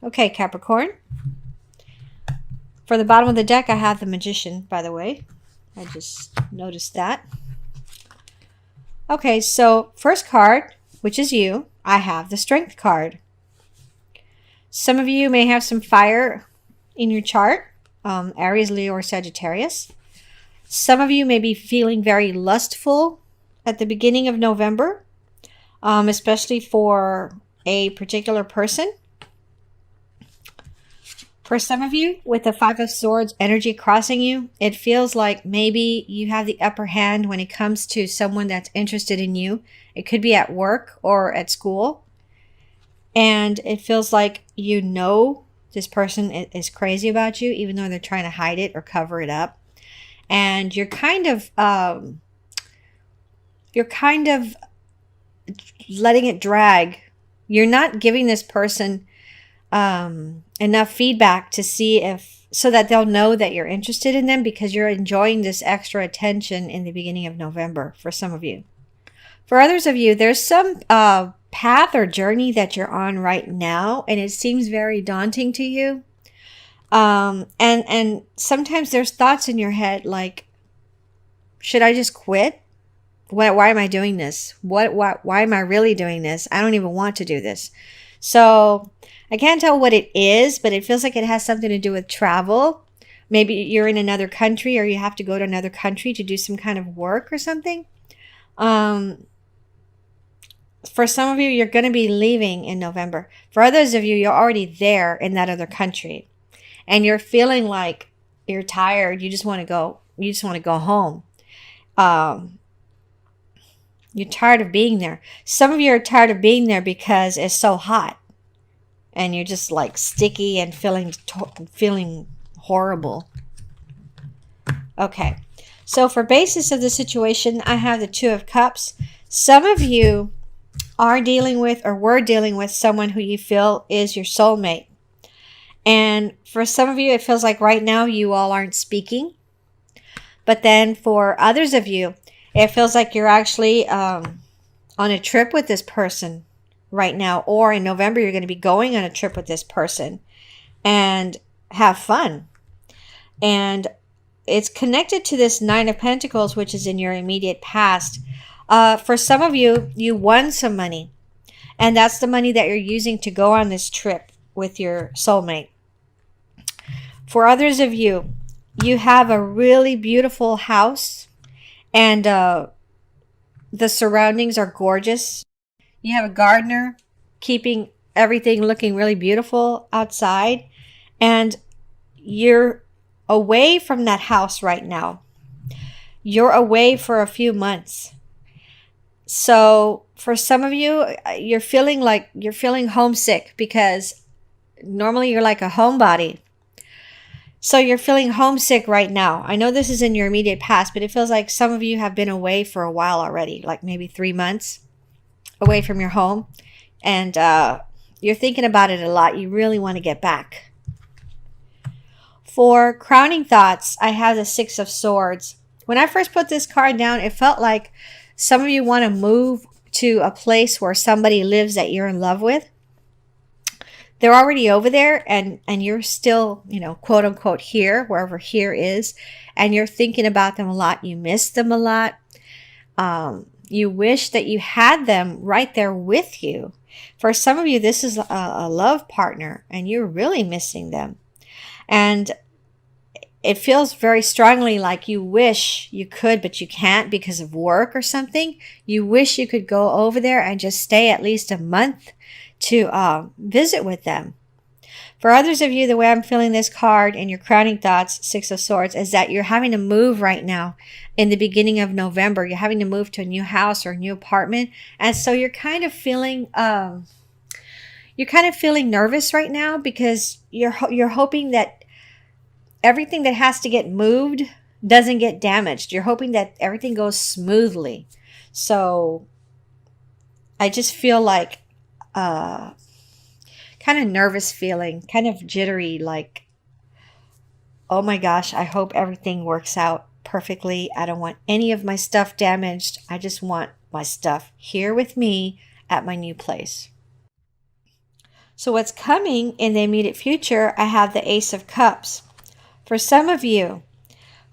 Okay, Capricorn. For the bottom of the deck, I have the Magician, by the way. I just noticed that. Okay, so first card, which is you, I have the Strength card. Some of you may have some fire in your chart, Aries, Leo, or Sagittarius. Some of you may be feeling very lustful at the beginning of November, especially for a particular person. For some of you, with the Five of Swords energy crossing you, it feels like maybe you have the upper hand when it comes to someone that's interested in you. It could be at work or at school. And it feels like you know this person is crazy about you, even though they're trying to hide it or cover it up. And you're kind of letting it drag. You're not giving this person enough feedback to see if, so that they'll know that you're interested in them, because you're enjoying this extra attention in the beginning of November for some of you. For others of you, there's some path or journey that you're on right now, and it seems very daunting to you. And sometimes there's thoughts in your head like, should I just quit? Why am I doing this? Why am I really doing this? I don't even want to do this. So I can't tell what it is, but it feels like it has something to do with travel. Maybe you're in another country, or you have to go to another country to do some kind of work or something. For some of you, you're going to be leaving in November. For others of you, you're already there in that other country, and you're feeling like you're tired. You just want to go. You just want to go home. You're tired of being there. Some of you are tired of being there because it's so hot, and you're just like sticky and feeling horrible. Okay, so for basis of the situation, I have the Two of Cups. Some of you are dealing with, or were dealing with, someone who you feel is your soulmate. And for some of you, it feels like right now you all aren't speaking. But then for others of you, it feels like you're actually on a trip with this person right now. Or in November, you're going to be going on a trip with this person and have fun. And it's connected to this Nine of Pentacles, which is in your immediate past. For some of you, you won some money, and that's the money that you're using to go on this trip with your soulmate. For others of you, you have a really beautiful house, and the surroundings are gorgeous. You have a gardener keeping everything looking really beautiful outside, and you're away from that house right now. You're away for a few months. So for some of you, you're feeling homesick, because normally you're like a homebody. So you're feeling homesick right now. I know this is in your immediate past, but it feels like some of you have been away for a while already, like maybe 3 months away from your home. And you're thinking about it a lot. You really want to get back. For crowning thoughts, I have the Six of Swords. When I first put this card down, it felt like some of you want to move to a place where somebody lives that you're in love with. They're already over there, and you're still, quote unquote here, wherever here is, and you're thinking about them a lot. You miss them a lot. You wish that you had them right there with you. For some of you, this is a love partner, and you're really missing them. And it feels very strongly like you wish you could, but you can't because of work or something. You wish you could go over there and just stay at least a month to visit with them. For others of you, the way I'm feeling this card in your crowning thoughts, Six of Swords, is that you're having to move right now in the beginning of November. You're having to move to a new house or a new apartment. And so you're kind of feeling nervous right now, because you're hoping that everything that has to get moved doesn't get damaged. You're hoping that everything goes smoothly. So I just feel like kind of nervous feeling, kind of jittery, like, oh my gosh, I hope everything works out perfectly. I don't want any of my stuff damaged. I just want my stuff here with me at my new place. So what's coming in the immediate future, I have the Ace of Cups. For some of you,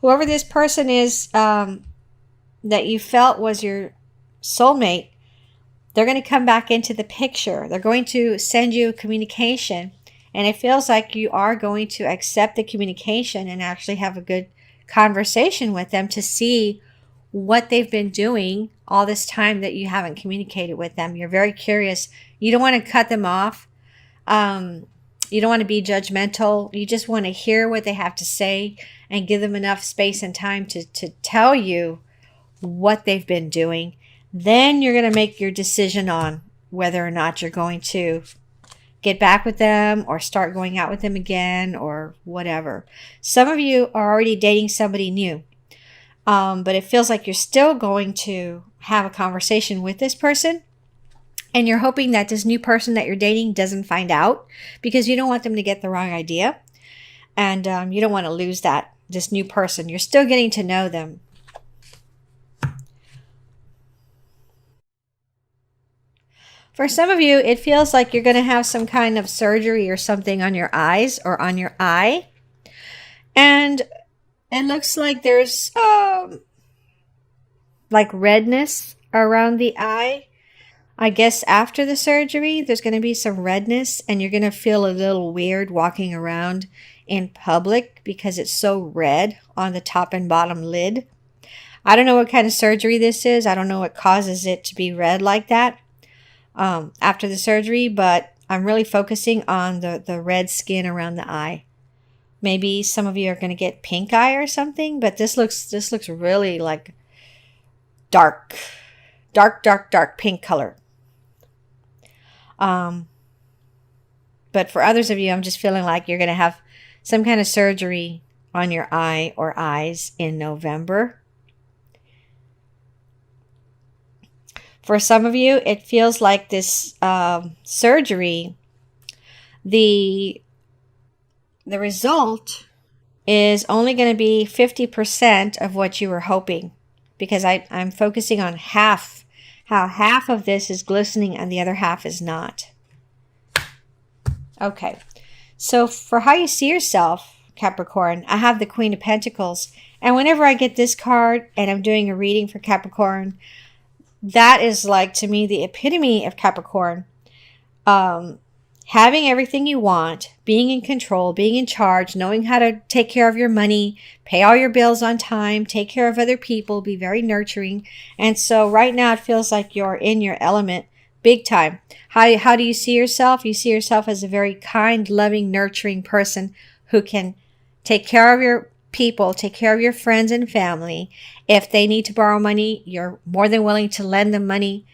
whoever this person is that you felt was your soulmate, they're going to come back into the picture. They're going to send you communication. And it feels like you are going to accept the communication and actually have a good conversation with them to see what they've been doing all this time that you haven't communicated with them. You're very curious. You don't want to cut them off. You don't want to be judgmental. You just want to hear what they have to say and give them enough space and time to tell you what they've been doing. Then you're going to make your decision on whether or not you're going to get back with them or start going out with them again or whatever. Some of you are already dating somebody new, but it feels like you're still going to have a conversation with this person. And you're hoping that this new person that you're dating doesn't find out because you don't want them to get the wrong idea. And you don't want to lose this new person. You're still getting to know them. For some of you, it feels like you're going to have some kind of surgery or something on your eyes or on your eye. And it looks like there's like redness around the eye. I guess after the surgery, there's going to be some redness and you're going to feel a little weird walking around in public because it's so red on the top and bottom lid. I don't know what kind of surgery this is. I don't know what causes it to be red like that after the surgery, but I'm really focusing on the red skin around the eye. Maybe some of you are going to get pink eye or something, but this looks really like dark pink color. But for others of you, I'm just feeling like you're going to have some kind of surgery on your eye or eyes in November. For some of you, it feels like this surgery, the result is only going to be 50% of what you were hoping, because I'm focusing on how half of this is glistening and the other half is not. Okay, so for how you see yourself, Capricorn, I have the Queen of Pentacles. And whenever I get this card and I'm doing a reading for Capricorn, that is like, to me, the epitome of Capricorn. Having everything you want, being in control, being in charge, knowing how to take care of your money, pay all your bills on time, take care of other people, be very nurturing. And so right now it feels like you're in your element big time. How do you see yourself? You see yourself as a very kind, loving, nurturing person who can take care of your people, take care of your friends and family. If they need to borrow money, you're more than willing to lend them money.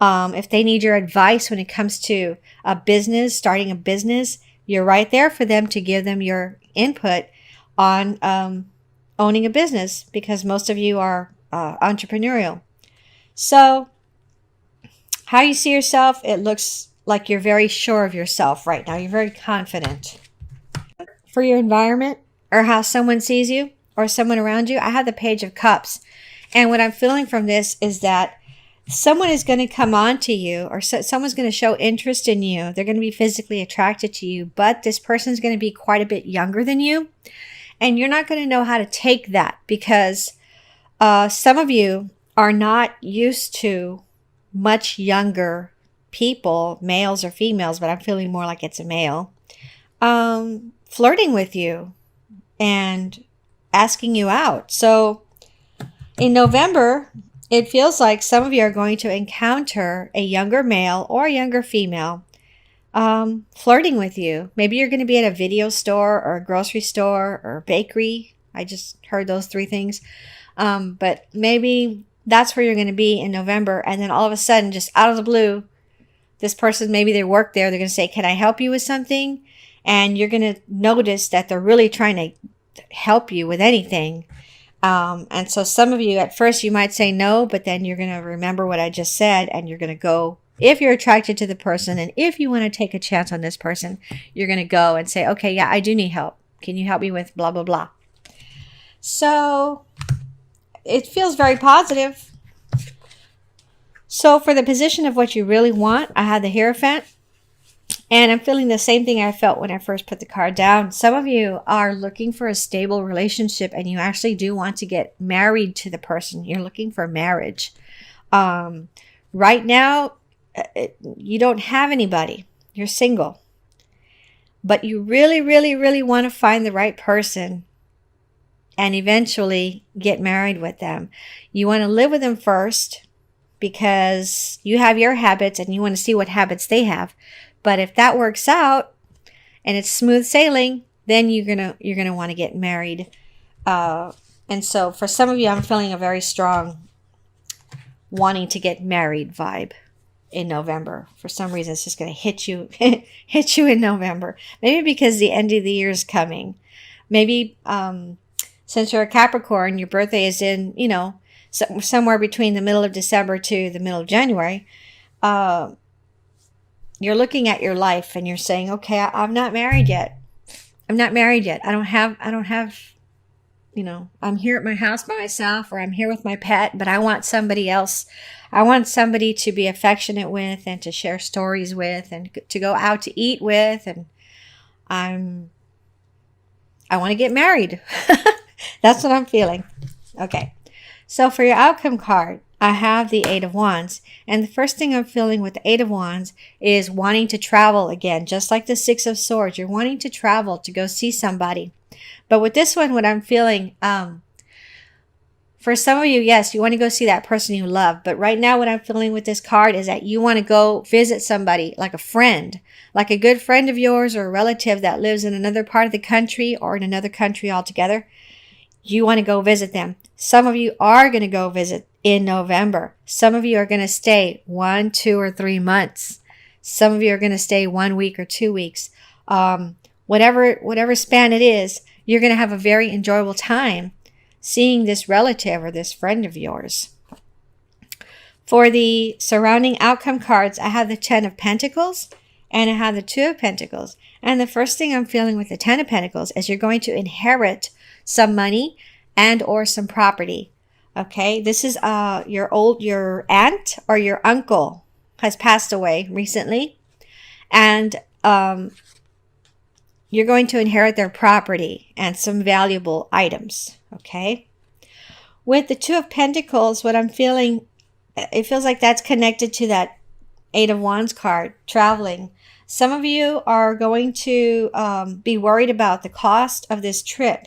If they need your advice when it comes to a business, starting a business, you're right there for them to give them your input on owning a business, because most of you are entrepreneurial. So how you see yourself, it looks like you're very sure of yourself right now. You're very confident. For your environment or how someone sees you or someone around you, I have the Page of Cups. And what I'm feeling from this is that someone is going to come on to you, or someone's going to show interest in you. They're going to be physically attracted to you, but this person's going to be quite a bit younger than you. And you're not going to know how to take that, because some of you are not used to much younger people, males or females, but I'm feeling more like it's a male, flirting with you and asking you out. So in November, it feels like some of you are going to encounter a younger male or a younger female flirting with you. Maybe you're going to be at a video store or a grocery store or a bakery. I just heard those three things. But maybe that's where you're going to be in November. And then all of a sudden, just out of the blue, this person, maybe they work there. They're going to say, can I help you with something? And you're going to notice that they're really trying to help you with anything. And so some of you, at first, you might say no, but then you're going to remember what I just said, and you're going to go, if you're attracted to the person, and if you want to take a chance on this person, you're going to go and say, okay, yeah, I do need help. Can you help me with blah, blah, blah? So it feels very positive. So for the position of what you really want, I have the Hierophant. And I'm feeling the same thing I felt when I first put the card down. Some of you are looking for a stable relationship and you actually do want to get married to the person. You're looking for marriage. Right now, you don't have anybody. You're single. But you really, really, really want to find the right person and eventually get married with them. You want to live with them first because you have your habits and you want to see what habits they have. But if that works out and it's smooth sailing, then you're gonna want to get married. And so for some of you, I'm feeling a very strong wanting to get married vibe in November. For some reason, it's just gonna hit you in November. Maybe because the end of the year is coming. Maybe since you're a Capricorn, your birthday is in, somewhere between the middle of December to the middle of January. You're looking at your life and you're saying, okay, I'm not married yet. I'm not married yet. I don't have, I'm here at my house by myself or I'm here with my pet, but I want somebody else. I want somebody to be affectionate with and to share stories with and to go out to eat with. And I want to get married. That's what I'm feeling. Okay. So for your outcome card, I have the Eight of Wands. And the first thing I'm feeling with the Eight of Wands is wanting to travel again. Just like the Six of Swords, you're wanting to travel to go see somebody. But with this one, what I'm feeling, for some of you, yes, you want to go see that person you love. But right now, what I'm feeling with this card is that you want to go visit somebody, like a friend, like a good friend of yours or a relative that lives in another part of the country or in another country altogether. You want to go visit them. Some of you are going to go visit in November. Some of you are going to stay 1, 2, or 3 months. Some of you are going to stay 1 week or 2 weeks. Whatever span it is, you're going to have a very enjoyable time seeing this relative or this friend of yours. For the surrounding outcome cards, I have the 10 of Pentacles and I have the 2 of Pentacles. And the first thing I'm feeling with the 10 of Pentacles is you're going to inherit some money and or some property. Okay, this is your aunt or your uncle has passed away recently, and you're going to inherit their property and some valuable items. Okay, with the 2 of Pentacles, what I'm feeling, it feels like that's connected to that 8 of Wands card, traveling. Some of you are going to be worried about the cost of this trip.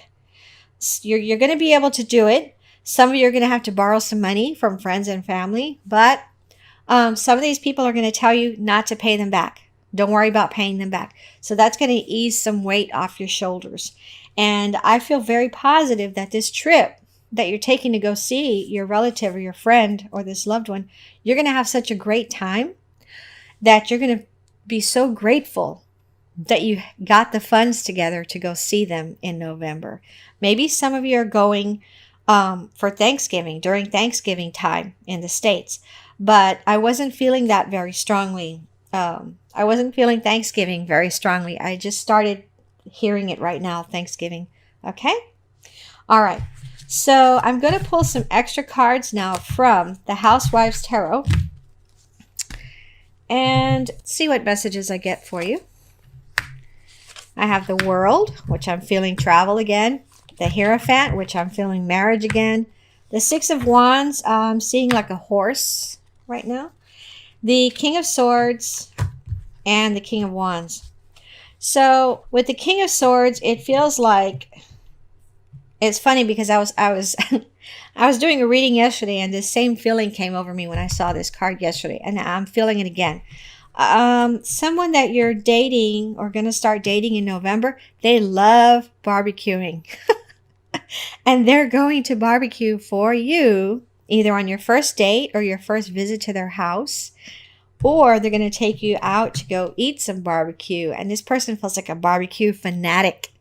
You're going to be able to do it. Some of you are going to have to borrow some money from friends and family, but some of these people are going to tell you not to pay them back. Don't worry about paying them back. So that's going to ease some weight off your shoulders. And I feel very positive that this trip that you're taking to go see your relative or your friend or this loved one, you're going to have such a great time that you're going to be so grateful that you got the funds together to go see them in November. Maybe some of you are going for Thanksgiving, during Thanksgiving time in the States. But I wasn't feeling that very strongly. I wasn't feeling Thanksgiving very strongly. I just started hearing it right now, Thanksgiving. Okay? All right. So I'm going to pull some extra cards now from the Housewives Tarot and see what messages I get for you. I have the World, which I'm feeling travel again. The Hierophant, which I'm feeling marriage again. The Six of Wands, I'm seeing like a horse right now. The King of Swords and the King of Wands. So with the King of Swords, it feels like, it's funny because I was I was doing a reading yesterday and this same feeling came over me when I saw this card yesterday, and I'm feeling it again. Someone that you're dating or going to start dating in November, they love barbecuing. And they're going to barbecue for you either on your first date or your first visit to their house, or they're going to take you out to go eat some barbecue. And this person feels like a barbecue fanatic.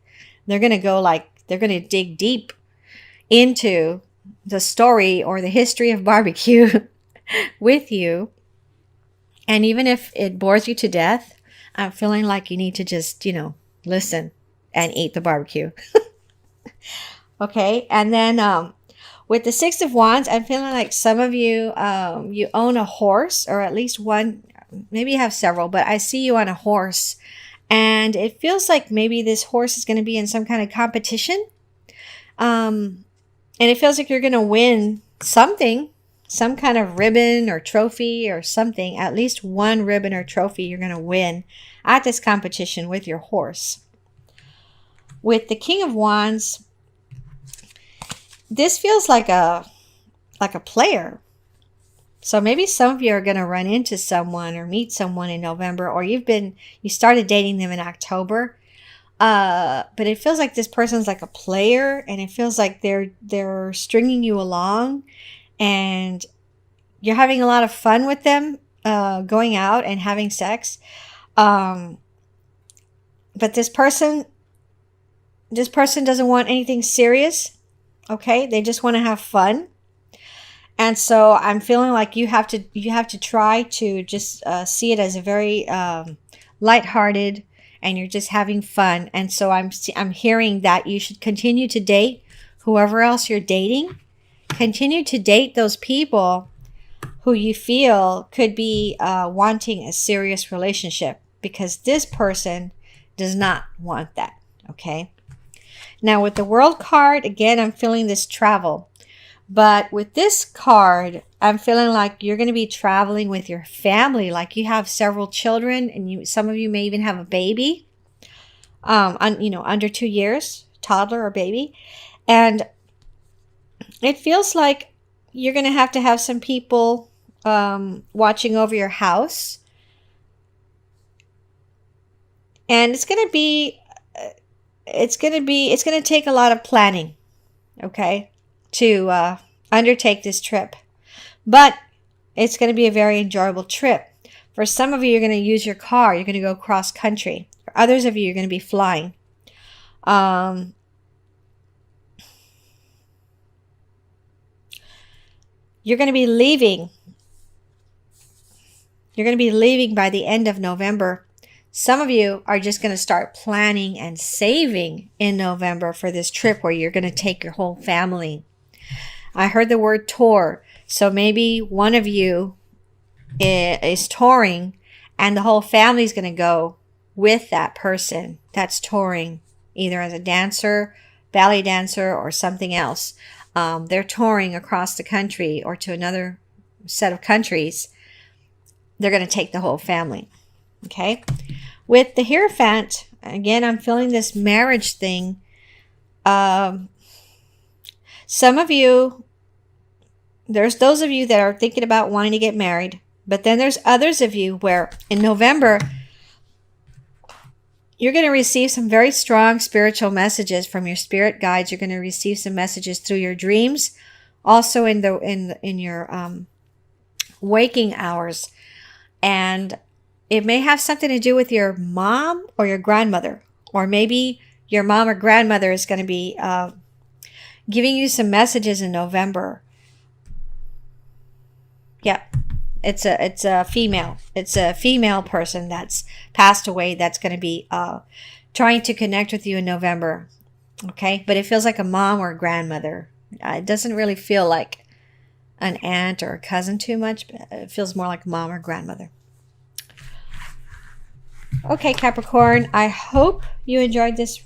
They're going to dig deep into the story or the history of barbecue with you. And even if it bores you to death, I'm feeling like you need to just, listen and eat the barbecue. Okay. And then with the Six of Wands, I'm feeling like some of you, you own a horse or at least one maybe you have several, but I see you on a horse. And it feels like maybe this horse is going to be in some kind of competition. And it feels like you're going to win something, some kind of ribbon or trophy or something. At least one ribbon or trophy you're going to win at this competition with your horse. With the King of Wands, this feels like a player. So maybe some of you are going to run into someone or meet someone in November, or you started dating them in October. But it feels like this person's like a player, and it feels like they're stringing you along, and you're having a lot of fun with them, going out and having sex. But this person doesn't want anything serious. Okay, they just want to have fun. And so I'm feeling like you have to try to just see it as a very lighthearted, and you're just having fun. And so I'm hearing that you should continue to date whoever else you're dating. Continue to date those people who you feel could be wanting a serious relationship, because this person does not want that. Okay. Now with the World card, again, I'm feeling this travel. But with this card, I'm feeling like you're going to be traveling with your family. Like you have several children, and some of you may even have a baby, under 2 years, toddler or baby. And it feels like you're going to have some people watching over your house. And it's going to take a lot of planning, okay, to undertake this trip. But it's going to be a very enjoyable trip. For some of you, you're going to use your car. You're going to go cross country. For others of you, you're going to be flying. You're going to be leaving. You're going to be leaving by the end of November. Some of you are just going to start planning and saving in November for this trip where you're going to take your whole family. I heard the word tour. So maybe one of you is touring, and the whole family is going to go with that person that's touring, either as a dancer, ballet dancer, or something else. They're touring across the country or to another set of countries. They're going to take the whole family. Okay. With the Hierophant, again, I'm feeling this marriage thing. Some of you, there's those of you that are thinking about wanting to get married, but then there's others of you where in November, you're going to receive some very strong spiritual messages from your spirit guides. You're going to receive some messages through your dreams, also in your waking hours. And it may have something to do with your mom or your grandmother, or maybe your mom or grandmother is going to be giving you some messages in November. Yeah, it's a female. It's a female person that's passed away that's going to be trying to connect with you in November. Okay, but it feels like a mom or a grandmother. It doesn't really feel like an aunt or a cousin too much, but it feels more like mom or grandmother. Okay, Capricorn, I hope you enjoyed this